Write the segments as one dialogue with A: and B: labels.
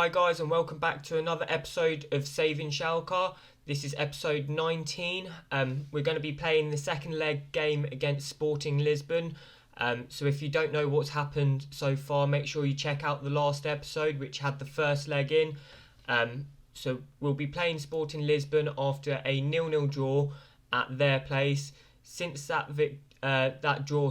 A: Hi guys, and welcome back to another episode of Saving Schalke. This is episode 19. We're going to be playing the second leg game against Sporting Lisbon. So if you don't know what's happened so far, make sure you check out the last episode which had the first leg in. So we'll be playing Sporting Lisbon after a 0-0 draw at their place. Since that draw,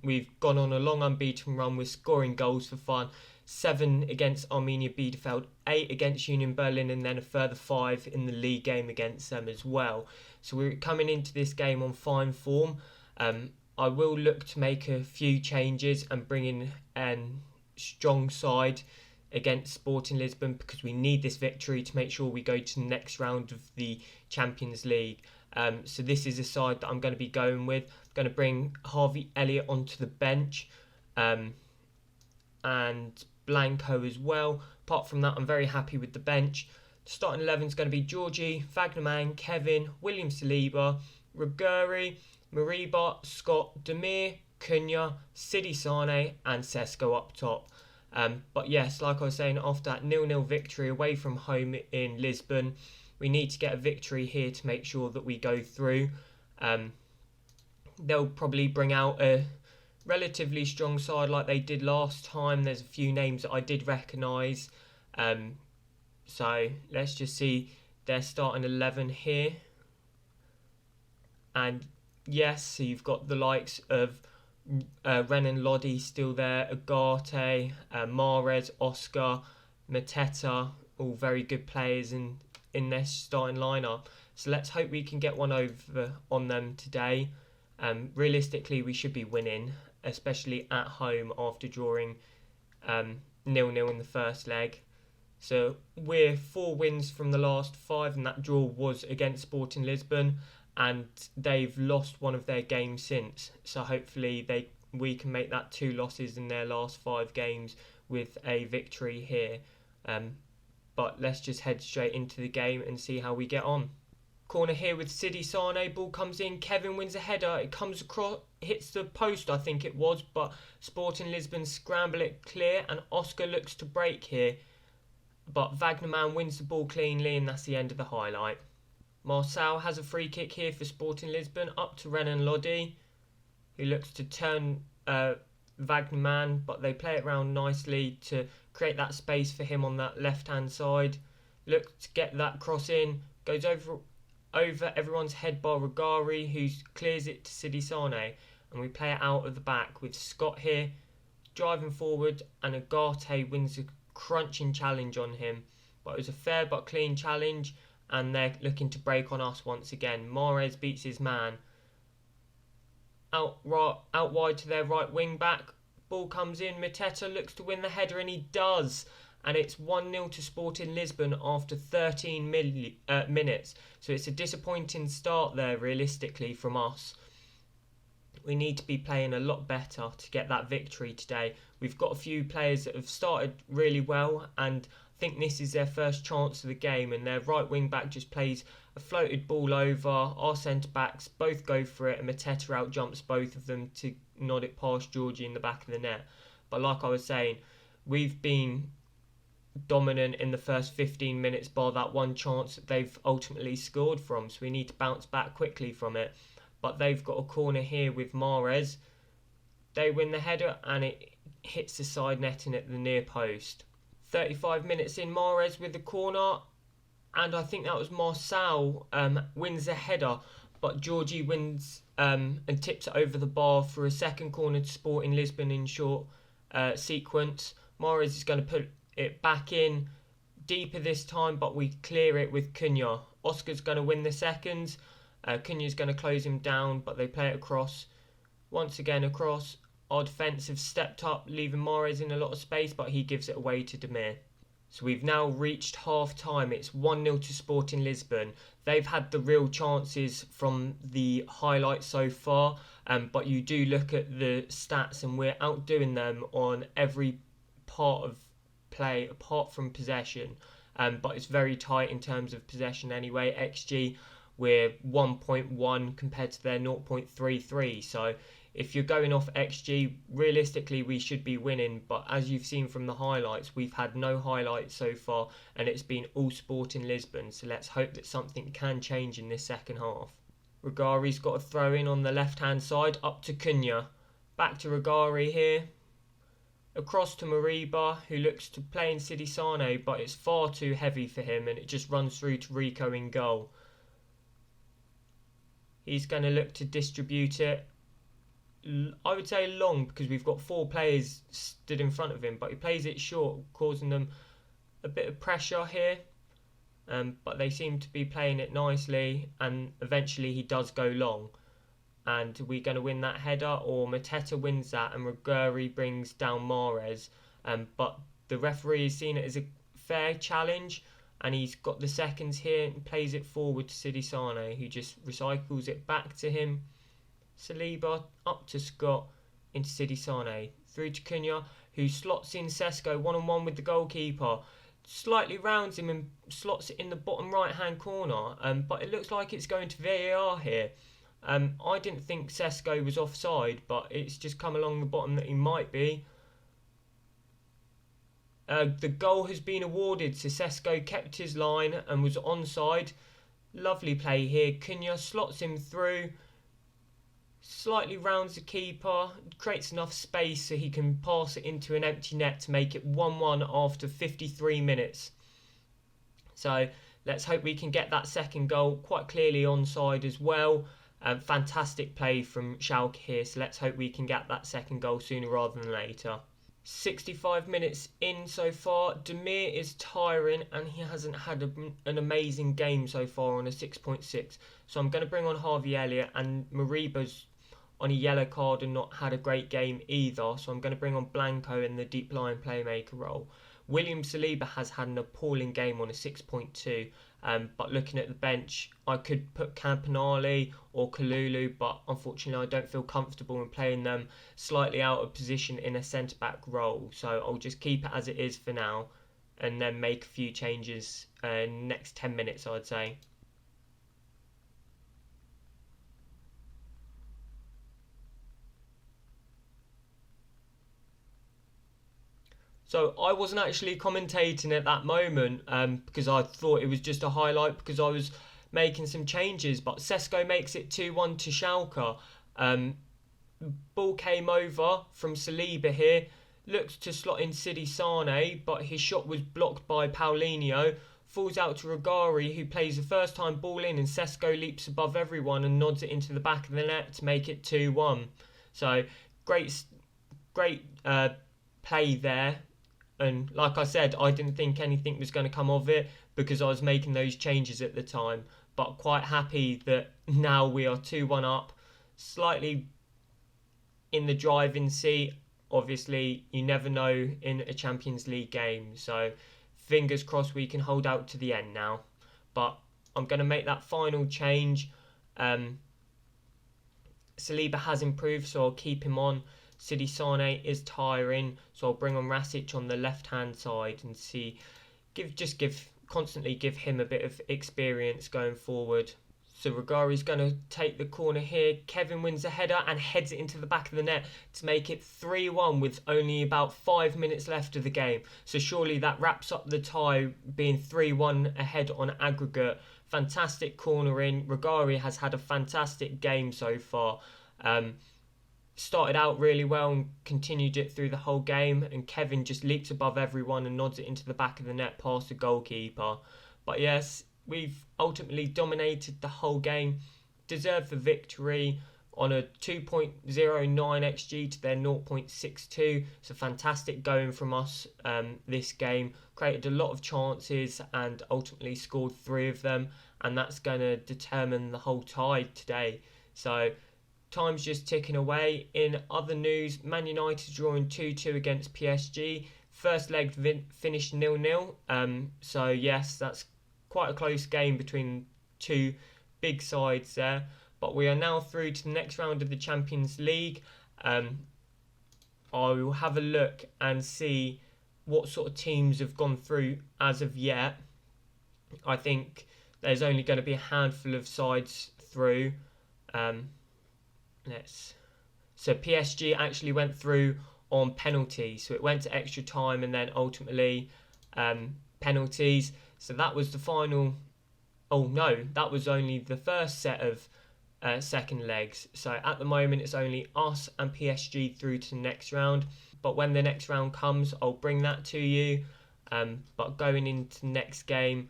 A: we've gone on a long unbeaten run with scoring goals for fun. 7 against Arminia Bielefeld, 8 against Union Berlin, and then a further 5 in the league game against them as well. So we're coming into this game on fine form. I will look to make a few changes and bring in a strong side against Sporting Lisbon because we need this victory to make sure we go to the next round of the Champions League. So this is a side that I'm going to be going with. I'm going to bring Harvey Elliott onto the bench and Blanco as well. Apart from that, I'm very happy with the bench. The starting 11 is going to be Georgie, Wagnerman, Kevin, William Saliba, Ruggieri, Mariba, Scott, Demir, Cunha, Sidi Sane and Sesko up top. But yes, like I was saying, after that 0-0 victory away from home in Lisbon, we need to get a victory here to make sure that we go through. They'll probably bring out a relatively strong side like they did last time. There's a few names that I did recognise. So let's just see their starting 11 here. And yes, so you've got the likes of Renan Lodi still there, Agate, Mahrez, Oscar, Mateta, all very good players in their starting lineup. So let's hope we can get one over on them today. Realistically, we should be winning, especially at home after drawing 0-0 in the first leg. So we're 4 wins from the last 5, and that draw was against Sporting Lisbon, and they've lost one of their games since. So hopefully we can make that 2 losses in their last 5 games with a victory here. But let's just head straight into the game and see how we get on. Corner here with Sidi Sane, ball comes in, Kevin wins a header, it comes across, hits the post I think it was, but Sporting Lisbon scramble it clear and Oscar looks to break here, but Wagnerman wins the ball cleanly and that's the end of the highlight. Marçal has a free kick here for Sporting Lisbon, up to Renan Lodi, who looks to turn Wagnerman, but they play it round nicely to create that space for him on that left hand side. Look to get that cross in, goes over everyone's head bar Ruggieri, who clears it to Sidi Sane, and we play it out of the back with Scott here driving forward, and Agate wins a crunching challenge on him, but it was a fair but clean challenge and they're looking to break on us once again. Mahrez beats his man out wide to their right wing back, ball comes in, Mateta looks to win the header and he does. And it's 1-0 to Sporting Lisbon after 13 minutes. So it's a disappointing start there, realistically, from us. We need to be playing a lot better to get that victory today. We've got a few players that have started really well, and I think this is their first chance of the game. And their right wing back just plays a floated ball over. Our centre backs both go for it, and Mateta out jumps both of them to nod it past Georgie in the back of the net. But like I was saying, we've been dominant in the first 15 minutes bar that one chance that they've ultimately scored from, so we need to bounce back quickly from it. But they've got a corner here with Mahrez, they win the header and it hits the side netting at the near post. 35 minutes in, Mahrez with the corner, and I think that was Marçal wins the header, but Georgie wins and tips it over the bar for a second corner to Sporting Lisbon in short sequence. Mahrez is going to put it back in deeper this time, but we clear it with Cunha. Oscar's going to win the seconds. Cunha's going to close him down, but they play it across. Once again across. Our defence have stepped up, leaving Mahrez in a lot of space, but he gives it away to Demir. So we've now reached half time. It's 1-0 to Sporting Lisbon. They've had the real chances from the highlights so far, but you do look at the stats and we're outdoing them on every part of play apart from possession, but it's very tight in terms of possession anyway. XG, we're 1.1 compared to their 0.33, so if you're going off XG, realistically we should be winning, but as you've seen from the highlights, we've had no highlights so far and it's been all Sporting Lisbon, so let's hope that something can change in this second half. Rugari's got a throw in on the left hand side, up to Cunha, back to Rugari here, across to Mariba, who looks to play in Sidi Sane, but it's far too heavy for him and it just runs through to Rico in goal. He's going to look to distribute it, I would say long, because we've got 4 players stood in front of him, but he plays it short, causing them a bit of pressure here. But they seem to be playing it nicely, and eventually he does go long. And we're going to win that header, or Mateta wins that and Rugari brings down Mahrez. But the referee has seen it as a fair challenge, and he's got the seconds here and plays it forward to Sidi Sane, who just recycles it back to him. Saliba up to Scott, into Sidi Sane, through to Cunha, who slots in Sesko one-on-one with the goalkeeper, slightly rounds him and slots it in the bottom right hand corner, but it looks like it's going to VAR here. I didn't think Sesko was offside, but it's just come along the bottom that he might be. The goal has been awarded, so Sesko kept his line and was onside. Lovely play here. Cunha slots him through, slightly rounds the keeper, creates enough space so he can pass it into an empty net to make it 1-1 after 53 minutes. So let's hope we can get that second goal, quite clearly onside as well. Fantastic play from Schalke here, so let's hope we can get that second goal sooner rather than later. 65 minutes in so far. Demir is tiring and he hasn't had an amazing game so far on a 6.6. So I'm going to bring on Harvey Elliott, and Mariba's on a yellow card and not had a great game either. So I'm going to bring on Blanco in the deep line playmaker role. William Saliba has had an appalling game on a 6.2. But looking at the bench, I could put Campanale or Kalulu, but unfortunately I don't feel comfortable in playing them slightly out of position in a centre-back role. So I'll just keep it as it is for now and then make a few changes in the next 10 minutes, I'd say. So I wasn't actually commentating at that moment because I thought it was just a highlight because I was making some changes. But Sesko makes it 2-1 to Schalke. Ball came over from Saliba here. Looks to slot in Sidi Sane, but his shot was blocked by Paulinho. Falls out to Rugari, who plays the first time ball in, and Sesko leaps above everyone and nods it into the back of the net to make it 2-1. So great play there. And like I said, I didn't think anything was going to come of it because I was making those changes at the time. But quite happy that now we are 2-1 up, slightly in the driving seat. Obviously, you never know in a Champions League game. So fingers crossed we can hold out to the end now. But I'm going to make that final change. Saliba has improved, so I'll keep him on. Sidi Sane is tiring, so I'll bring on Rasic on the left-hand side and constantly give him a bit of experience going forward. So Rugari's going to take the corner here. Kevin wins the header and heads it into the back of the net to make it 3-1 with only about 5 minutes left of the game. So surely that wraps up the tie, being 3-1 ahead on aggregate. Fantastic corner in. Rugari has had a fantastic game so far. Started out really well and continued it through the whole game, and Kevin just leaps above everyone and nods it into the back of the net past the goalkeeper. But yes, we've ultimately dominated the whole game, deserved the victory on a 2.09 XG to their 0.62. It's a fantastic going from us this game. Created a lot of chances and ultimately scored 3 of them, and that's going to determine the whole tie today. So time's just ticking away. In other news, Man United drawing 2-2 against PSG. First leg finished 0-0. So yes, that's quite a close game between two big sides there. But we are now through to the next round of the Champions League. I will have a look and see what sort of teams have gone through as of yet. I think there's only going to be a handful of sides through. Let's So PSG actually went through on penalties. So it went to extra time and then ultimately penalties. So that was the final. Oh no, that was only the first set of second legs. So at the moment it's only us and PSG through to the next round. But when the next round comes, I'll bring that to you. But going into the next game,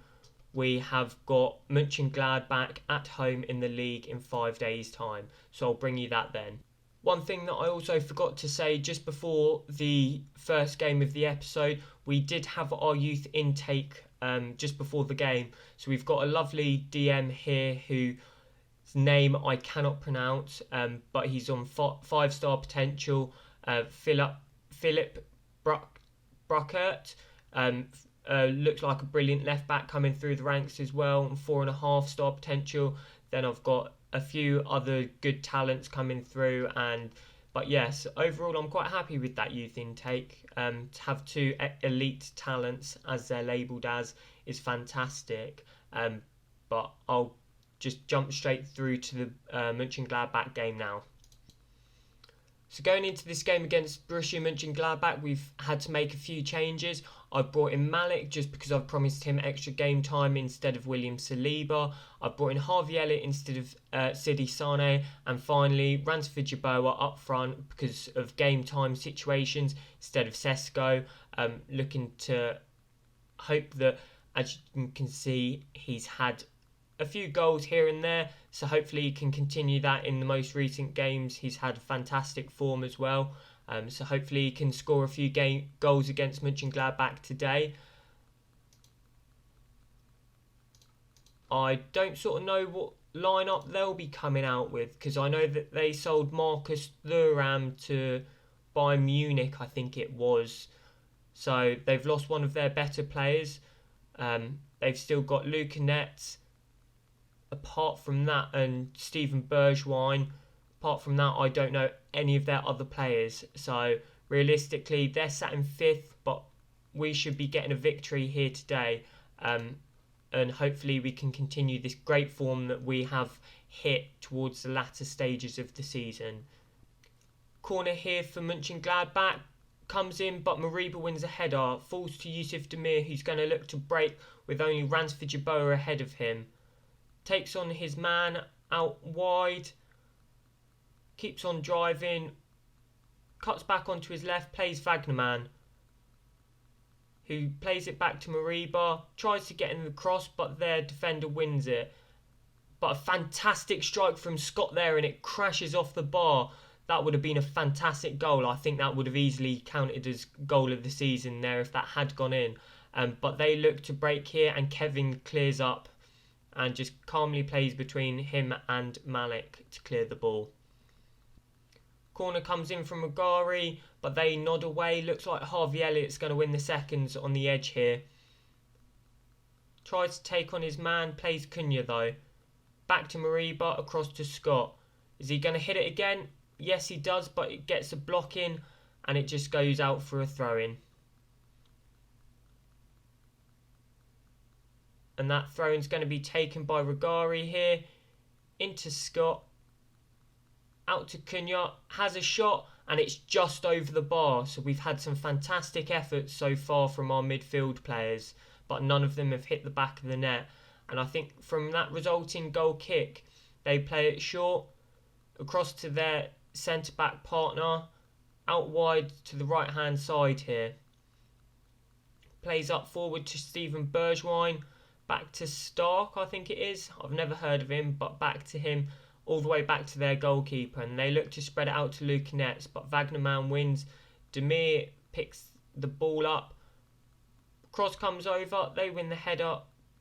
A: we have got Mönchengladbach at home in the league in 5 days' time. So I'll bring you that then. One thing that I also forgot to say just before the first game of the episode, we did have our youth intake just before the game. So we've got a lovely DM here whose name I cannot pronounce, but he's on 5-star potential. Philip Bruckert. Looks like a brilliant left back coming through the ranks as well, and 4.5-star potential. Then I've got a few other good talents coming through, but yes, overall I'm quite happy with that youth intake. To have 2 elite talents, as they're labelled as, is fantastic. But I'll just jump straight through to the Mönchengladbach game now. So going into this game against Borussia Mönchengladbach, we've had to make a few changes. I've brought in Malik just because I've promised him extra game time instead of William Saliba. I've brought in Harvey Elliott instead of Sidi Sane. And finally, Ransford Yeboah up front because of game time situations instead of Sesko. Looking to hope that, as you can see, he's had a few goals here and there, so hopefully he can continue that in the most recent games. He's had fantastic form as well, so hopefully he can score a few goals against Mönchengladbach today. I don't sort of know what lineup they'll be coming out with, because I know that they sold Marcus Thuram to Bayern Munich, I think it was, so they've lost one of their better players. They've still got Lucanet apart from that, and Steven Bergwijn. Apart from that, I don't know any of their other players. So realistically, they're sat in 5th, but we should be getting a victory here today. And hopefully we can continue this great form that we have hit towards the latter stages of the season. Corner here for Mönchengladbach. Comes in, but Mariba wins a header. Falls to Yusuf Demir, who's going to look to break with only Ransford Yeboah ahead of him. Takes on his man out wide. Keeps on driving. Cuts back onto his left. Plays Wagnerman, who plays it back to Mariba. Tries to get in the cross, but their defender wins it. But a fantastic strike from Scott there, and it crashes off the bar. That would have been a fantastic goal. I think that would have easily counted as goal of the season there if that had gone in. But they look to break here, and Kevin clears up and just calmly plays between him and Malik to clear the ball. Corner comes in from Magari, but they nod away. Looks like Harvey Elliott's going to win the seconds on the edge here. Tries to take on his man, plays Cunha though. Back to Mariba, across to Scott. Is he going to hit it again? Yes, he does, but it gets a block in, and it just goes out for a throw-in. And that throw-in's going to be taken by Regari here. Into Scott. Out to Cunha. Has a shot, and it's just over the bar. So we've had some fantastic efforts so far from our midfield players, but none of them have hit the back of the net. And I think from that resulting goal kick, they play it short, across to their centre-back partner, out wide to the right-hand side here. Plays up forward to Steven Bergwijn. Back to Stark, I think it is. I've never heard of him, but back to him, all the way back to their goalkeeper. And they look to spread it out to Lucanet, but Wagnerman wins. Demir picks the ball up. Cross comes over. They win the header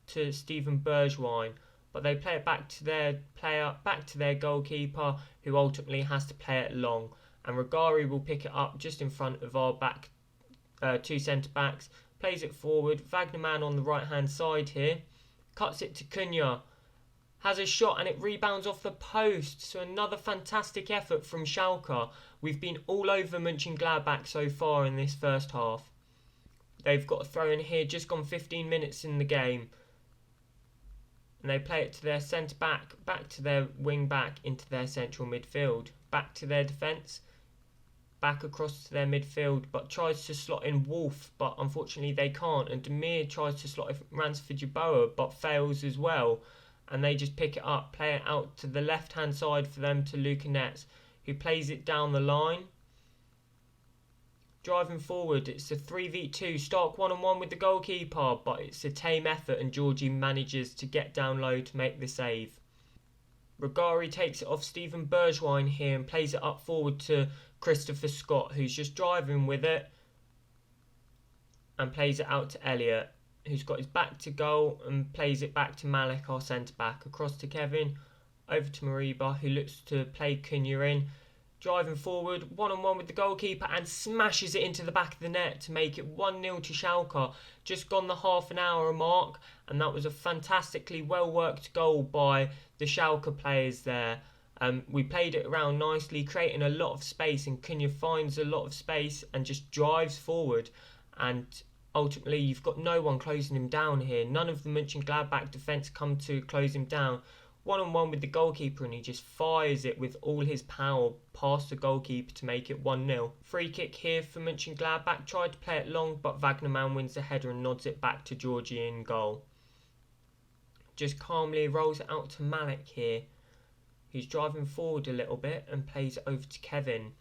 A: to Steven Bergwijn, but they play it back to their player, back to their goalkeeper, who ultimately has to play it long. And Regari will pick it up just in front of our back 2 centre-backs. Plays it forward. Wagnerman on the right-hand side here. Cuts it to Cunha. Has a shot, and it rebounds off the post. So another fantastic effort from Schalke. We've been all over Mönchengladbach so far in this first half. They've got a throw in here, just gone 15 minutes in the game. And they play it to their centre-back, back to their wing-back, into their central midfield. back to their defence, back across to their midfield, but tries to slot in Wolf, but unfortunately they can't. And Demir tries to slot in Ransford Yeboah, but fails as well. And they just pick it up, play it out to the left-hand side for them to Luca Netz, who plays it down the line. Driving forward, it's a 3v2, Stark 1-on-1 with the goalkeeper, but it's a tame effort and Georgie manages to get down low to make the save. Regari takes it off Stephen Bergwijn here and plays it up forward to Christopher Scott, who's just driving with it and plays it out to Elliot, who's got his back to goal and plays it back to Malik, our centre-back, across to Kevin, over to Mariba, who looks to play Cunha in. Driving forward, 1-on-1 with the goalkeeper and smashes it into the back of the net to make it 1-0 to Schalke. Just gone the half an hour mark, and that was a fantastically well-worked goal by the Schalke players there. We played it around nicely, creating a lot of space, and Cunha finds a lot of space and just drives forward. And ultimately, you've got no one closing him down here. None of the Mönchengladbach defence come to close him down. 1-on-1 with the goalkeeper and he just fires it with all his power past the goalkeeper to make it 1-0. Free kick here for Mönchengladbach. Tried to play it long, but Wagnerman wins the header and nods it back to Georgie in goal. Just calmly rolls it out to Malik here, who's driving forward a little bit and plays it over to Kevin,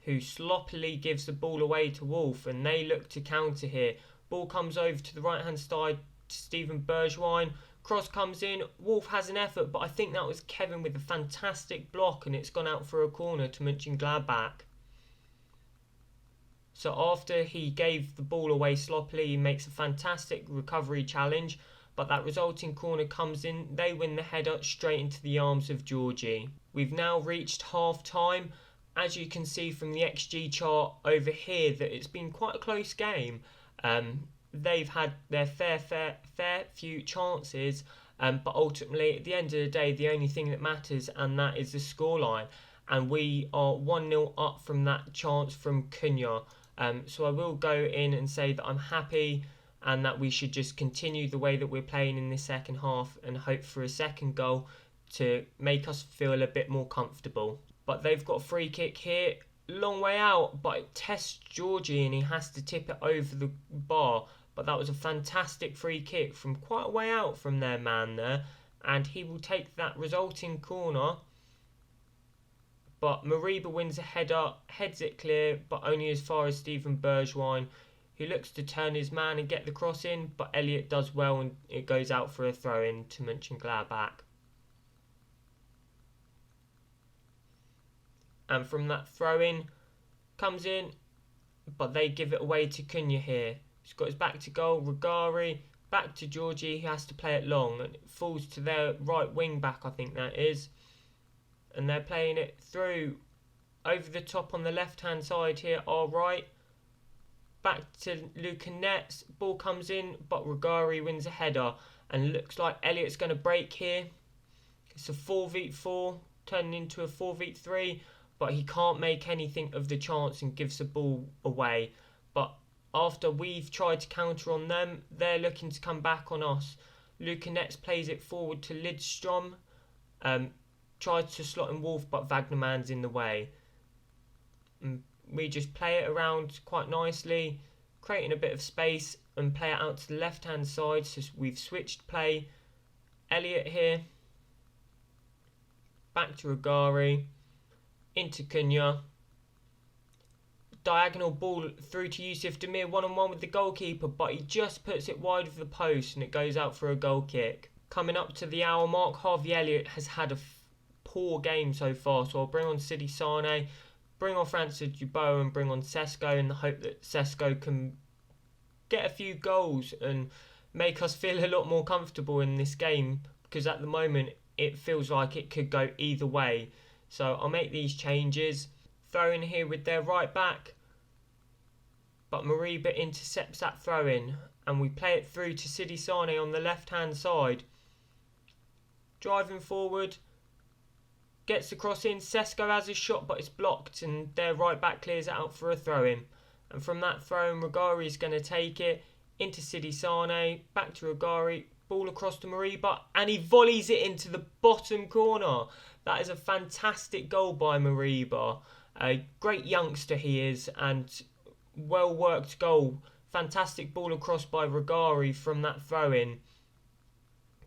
A: who sloppily gives the ball away to Wolf, and they look to counter here. Ball comes over to the right hand side to Stephen Bergwijn. Cross comes in, Wolf has an effort, but I think that was Kevin with a fantastic block and it's gone out for a corner to Mönchengladbach. So after he gave the ball away sloppily, he makes a fantastic recovery challenge, but that resulting corner comes in, they win the header straight into the arms of Georgie. We've now reached half time. As you can see from the XG chart over here, that it's been quite a close game. They've had their fair few chances, but ultimately at the end of the day the only thing that matters, and that is the scoreline, and we are 1-0 up from that chance from Cunha. So I will go in and say that I'm happy and that we should just continue the way that we're playing in this second half and hope for a second goal to make us feel a bit more comfortable. But they've got a free kick here, long way out, but it tests Georgie and he has to tip it over the bar. But that was a fantastic free kick from quite a way out from their man there, and he will take that resulting corner. But Mariba wins a header, heads it clear, but only as far as Stephen Bergwijn, who looks to turn his man and get the cross in, but Elliot does well and it goes out for a throw-in to Mönchengladbach. And from that throw-in, comes in, but they give it away to Cunha here. He's got his back to goal, Regari, back to Georgie, he has to play it long, and it falls to their right wing back, I think that is. And they're playing it through, over the top on the left hand side here, our right. Back to Luca Netz, ball comes in, but Regari wins a header, and looks like Elliot's going to break here. It's a 4v4, turning into a 4v3, but he can't make anything of the chance and gives the ball away. But after we've tried to counter on them, they're looking to come back on us. Luca Netz plays it forward to Lidstrom. Tries to slot in Wolf, but Wagnerman's in the way. We just play it around quite nicely, creating a bit of space and play it out to the left-hand side. So we've switched play. Elliot here. Back to Regari. Into Cunha. Diagonal ball through to Yusuf Demir, 1-on-1 with the goalkeeper, but he just puts it wide of the post and it goes out for a goal kick. Coming up to the hour mark, Harvey Elliott has had a poor game so far, so I'll bring on Sidi Sane, bring off Ransford Yeboah and bring on Sesko in the hope that Sesko can get a few goals and make us feel a lot more comfortable in this game, because at the moment it feels like it could go either way. So I'll make these changes. Throw in here with their right back, but Mariba intercepts that throw in and we play it through to Sidi Sane on the left hand side. Driving forward, gets the cross in, Sesko has a shot but it's blocked and their right back clears it out for a throw in. And from that throw in, Regari is going to take it into Sidi Sane, back to Regari, ball across to Mariba and he volleys it into the bottom corner. That is a fantastic goal by Mariba. A great youngster he is, and well worked goal. Fantastic ball across by Regari from that throw in.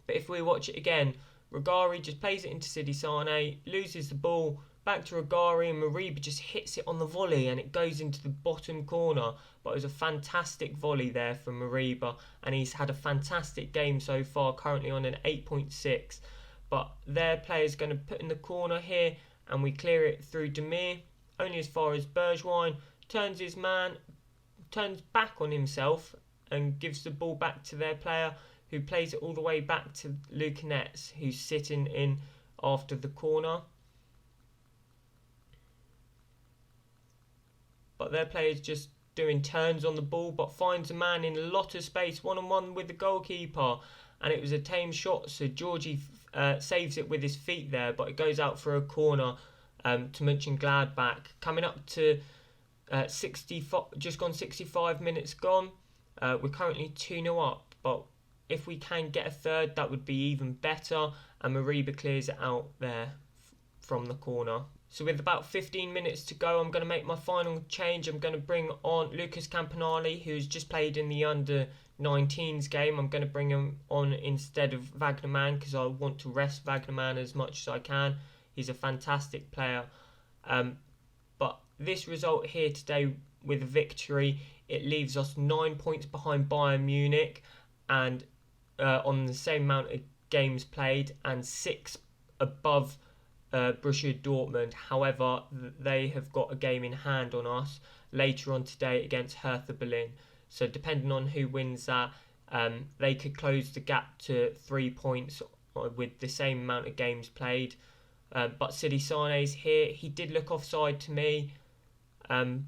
A: But if we watch it again, Regari just plays it into Sidi Sane, loses the ball, back to Regari, and Mariba just hits it on the volley and it goes into the bottom corner. But it was a fantastic volley there from Mariba, and he's had a fantastic game so far, currently on an 8.6. But their player's going to put in the corner here, and we clear it through Demir, only as far as Bergwijn, turns his man, turns back on himself and gives the ball back to their player, who plays it all the way back to Lucanets, who's sitting in after the corner. But their player's just doing turns on the ball, but finds a man in a lot of space, one-on-one with the goalkeeper. And it was a tame shot, so Georgie saves it with his feet there, but it goes out for a corner to Mönchengladbach. Coming up to 65, just gone 65 minutes gone. We're currently 2-0 up, but if we can get a third, that would be even better. And Mariba clears it out there from the corner. So with about 15 minutes to go, I'm going to make my final change. I'm going to bring on Lucas Campanale, who's just played in the under-19s game. I'm going to bring him on instead of Wagnerman, because I want to rest Wagnerman as much as I can. He's a fantastic player. But this result here today with a victory, it leaves us 9 points behind Bayern Munich, and on the same amount of games played, and 6 above Borussia Dortmund. However, they have got a game in hand on us later on today against Hertha Berlin. So depending on who wins that, they could close the gap to 3 points with the same amount of games played. But Sidi Sane's here. He did look offside to me. And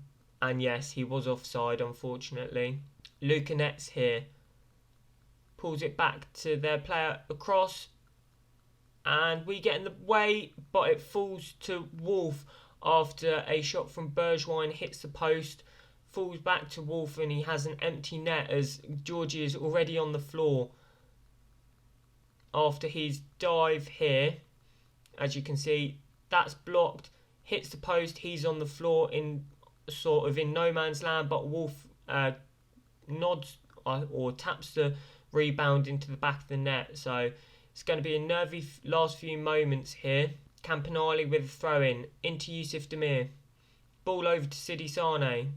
A: yes, he was offside, unfortunately. Lucanets here pulls it back to their player across, and we get in the way, but it falls to Wolf after a shot from Bergwijn hits the post, falls back to Wolf, and he has an empty net as Georgie is already on the floor after his dive here. As you can see, that's blocked, hits the post, he's on the floor in sort of in no man's land, but Wolf nods or taps the rebound into the back of the net. So it's going to be a nervy last few moments here. Campanale with a throw in into Yusuf Demir. Ball over to Sidi Sane.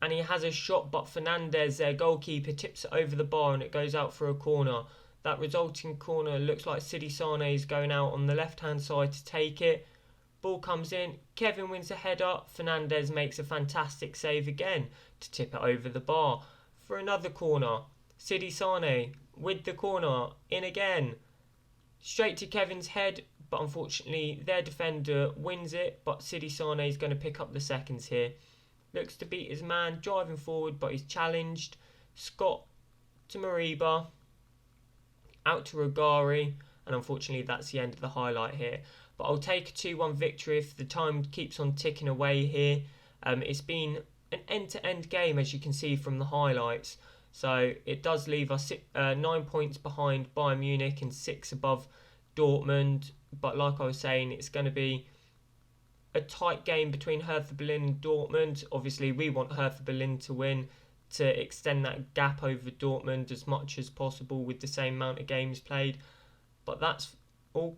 A: And he has a shot, but Fernandez, their goalkeeper, tips it over the bar and it goes out for a corner. That resulting corner looks like Sidi Sane is going out on the left-hand side to take it. Ball comes in. Kevin wins a header. Fernandez makes a fantastic save again to tip it over the bar for another corner. Sidi Sane with the corner, in again. Straight to Kevin's head, but unfortunately their defender wins it, but Sidi Sane is going to pick up the seconds here. Looks to beat his man, driving forward, but he's challenged. Scott to Mariba, out to Regari, and unfortunately that's the end of the highlight here. But I'll take a 2-1 victory if the time keeps on ticking away here. It's been an end-to-end game, as you can see from the highlights. So it does leave us 9 points behind Bayern Munich and 6 above Dortmund. But like I was saying, it's going to be a tight game between Hertha Berlin and Dortmund. Obviously, we want Hertha Berlin to win to extend that gap over Dortmund as much as possible with the same amount of games played. But that's all.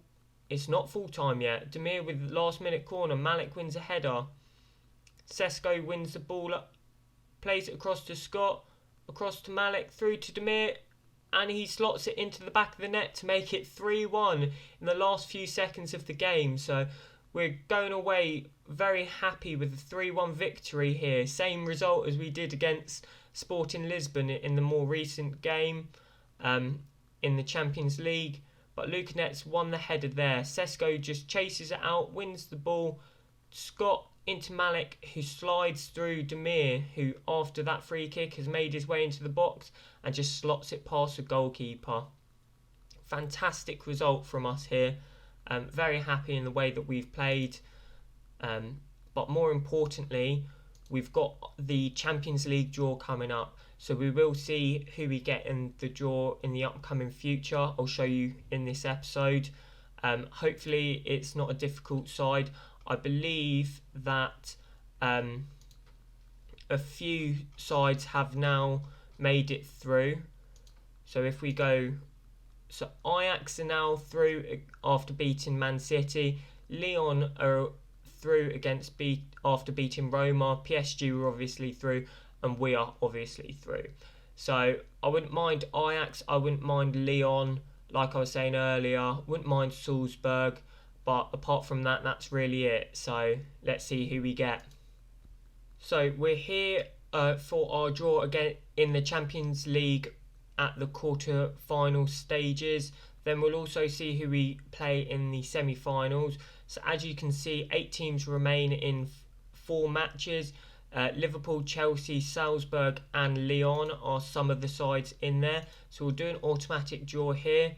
A: It's not full time yet. Demir with the last minute corner. Malik wins a header. Sesko wins the ball up, plays it across to Scott, across to Malik, through to Demir, and he slots it into the back of the net to make it 3-1 in the last few seconds of the game. So we're going away very happy with the 3-1 victory here. Same result as we did against Sporting Lisbon in the more recent game in the Champions League. But Lucanets won the header there. Sesko just chases it out, wins the ball. Scott into Malik, who slides through Demir, who after that free kick has made his way into the box and just slots it past the goalkeeper. Fantastic result from us here. Very happy in the way that we've played. But more importantly, we've got the Champions League draw coming up. So we will see who we get in the draw in the upcoming future. I'll show you in this episode. Hopefully it's not a difficult side. I believe that a few sides have now made it through. So if we go, so Ajax are now through after beating Man City. Lyon are through after beating Roma. PSG were obviously through, and we are obviously through. So I wouldn't mind Ajax, I wouldn't mind Lyon, like I was saying earlier, wouldn't mind Salzburg, but apart from that, that's really it. So let's see who we get. So we're here for our draw again in the Champions League at the quarter-final stages. Then we'll also see who we play in the semi-finals. So as you can see, 8 teams remain in 4 matches. Liverpool, Chelsea, Salzburg and Lyon are some of the sides in there. So we'll do an automatic draw here.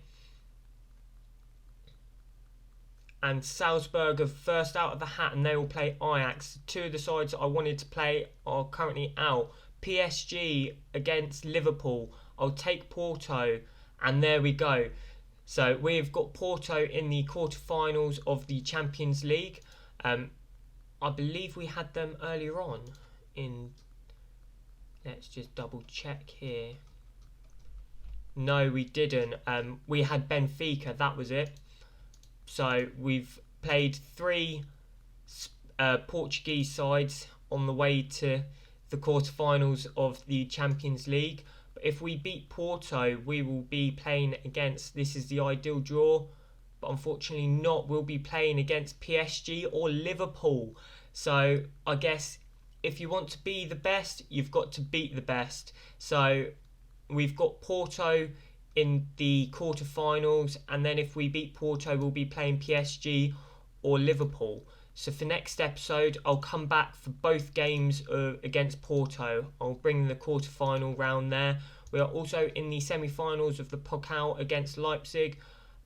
A: And Salzburg are first out of the hat, and they will play Ajax. 2 of the sides I wanted to play are currently out. PSG against Liverpool. I'll take Porto, and there we go. So we've got Porto in the quarterfinals of the Champions League. I believe we had them earlier on in... Let's just double check here. No, we didn't. We had Benfica, that was it. So we've played 3 Portuguese sides on the way to the quarterfinals of the Champions League. But if we beat Porto, we will be playing against, this is the ideal draw, but unfortunately not, we'll be playing against PSG or Liverpool. So I guess if you want to be the best, you've got to beat the best. So we've got Porto in the quarterfinals, and then if we beat Porto, we'll be playing PSG or Liverpool. So for next episode, I'll come back for both games against Porto. I'll bring the quarterfinal round there. We are also in the semi-finals of the Pokal against Leipzig.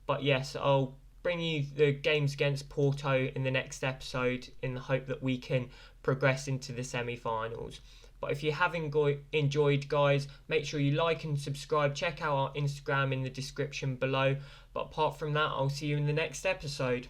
A: But yes, I'll bring you the games against Porto in the next episode in the hope that we can progress into the semi-finals. But if you have enjoyed, guys, make sure you like and subscribe. Check out our Instagram in the description below. But apart from that, I'll see you in the next episode.